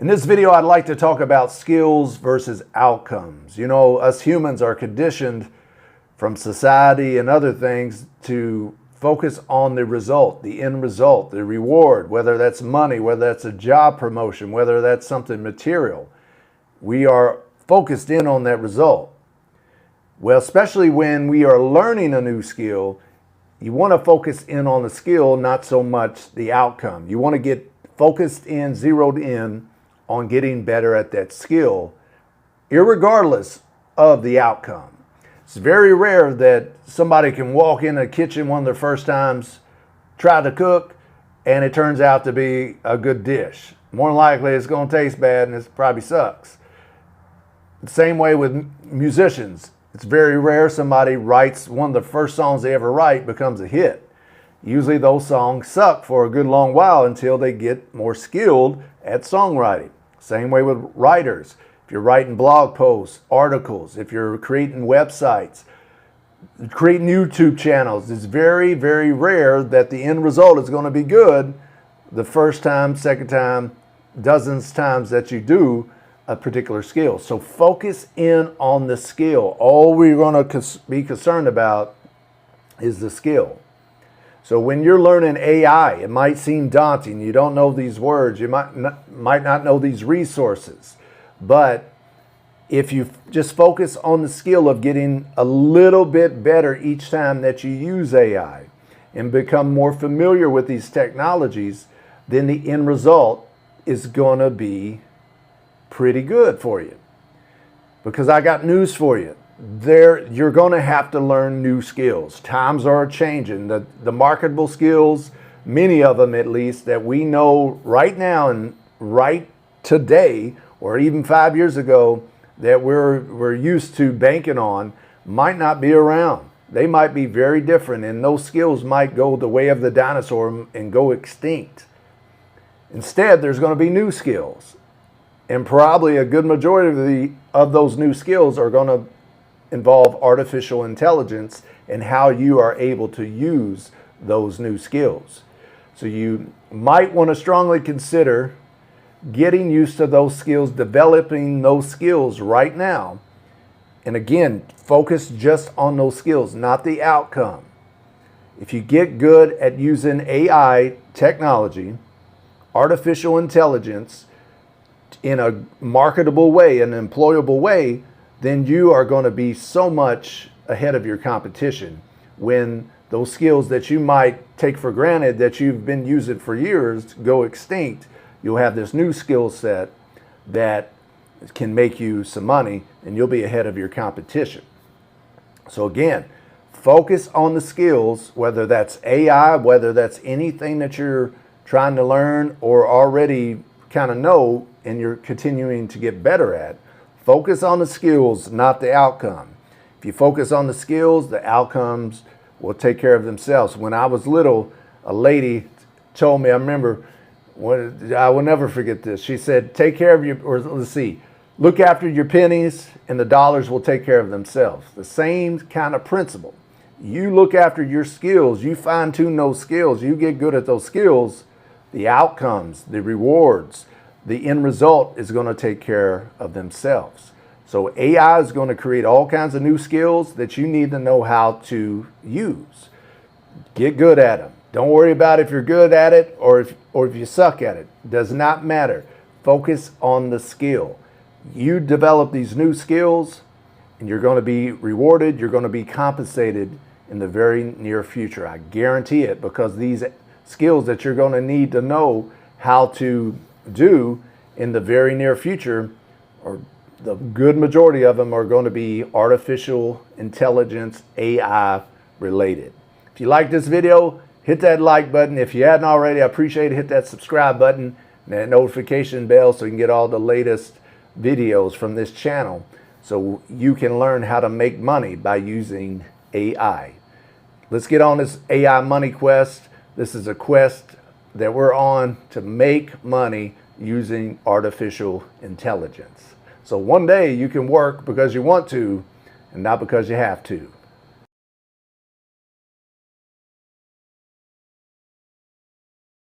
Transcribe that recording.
In this video, I'd like to talk about skills versus outcomes. You know, us humans are conditioned from society and other things to focus on the result, the end result, the reward, whether that's money, whether that's a job promotion, whether that's something material. We are focused in on that result. Well, especially when we are learning a new skill, you want to focus in on the skill, not so much the outcome. You want to get focused in, zeroed in on getting better at that skill, irregardless of the outcome. It's very rare that somebody can walk in a kitchen one of their first times, try to cook, and it turns out to be a good dish. More than likely, it's going to taste bad and it probably sucks. The same way with musicians. It's very rare somebody writes one of the first songs they ever write becomes a hit. Usually those songs suck for a good long while until they get more skilled at songwriting. Same way with writers. If you're writing blog posts, articles, if you're creating websites, creating YouTube channels, it's very, very rare that the end result is going to be good the first time, second time, dozens of times that you do a particular skill. So focus in on the skill. All we're going to be concerned about is the skill. So when you're learning AI, it might seem daunting. You don't know these words. You might not know these resources. But if you just focus on the skill of getting a little bit better each time that you use AI and become more familiar with these technologies, then the end result is going to be pretty good for you. Because I got news for you. You're going to have to learn new skills. Times are changing. The marketable skills, many of them at least, that we know right now and right today, or even 5 years ago, that we're used to banking on, might not be around. They might be very different, and those skills might go the way of the dinosaur and go extinct. Instead, there's going to be new skills. And probably a good majority of those new skills are going to involve artificial intelligence and how you are able to use those new skills. So you might want to strongly consider getting used to those skills, developing those skills right now. And again, focus just on those skills, not the outcome. If you get good at using AI technology, artificial intelligence, in a marketable way, an employable way, then you are going to be so much ahead of your competition when those skills that you might take for granted that you've been using for years go extinct. You'll have this new skill set that can make you some money and you'll be ahead of your competition. So again, focus on the skills, whether that's AI, whether that's anything that you're trying to learn or already kind of know and you're continuing to get better at. Focus on the skills, not the outcome. If you focus on the skills, the outcomes will take care of themselves. When I was little, a lady told me, I remember, I will never forget this. She said, take care of your, or let's see, look after your pennies and the dollars will take care of themselves. The same kind of principle. You look after your skills, you fine tune those skills, you get good at those skills, the outcomes, the rewards, the end result is going to take care of themselves. So AI is going to create all kinds of new skills that you need to know how to use. Get good at them. Don't worry about if you're good at it or if you suck at it. Does not matter. Focus on the skill. You develop these new skills and you're going to be rewarded. You're going to be compensated in the very near future. I guarantee it, because these skills that you're going to need to know how to do in the very near future, or the good majority of them, are going to be artificial intelligence, AI related. If you like this video, hit that like button. If you hadn't already, I appreciate it. Hit that subscribe button and that notification bell so you can get all the latest videos from this channel so you can learn how to make money by using AI. Let's get on this AI money quest. This is a quest that we're on to make money using artificial intelligence. So one day you can work because you want to and not because you have to.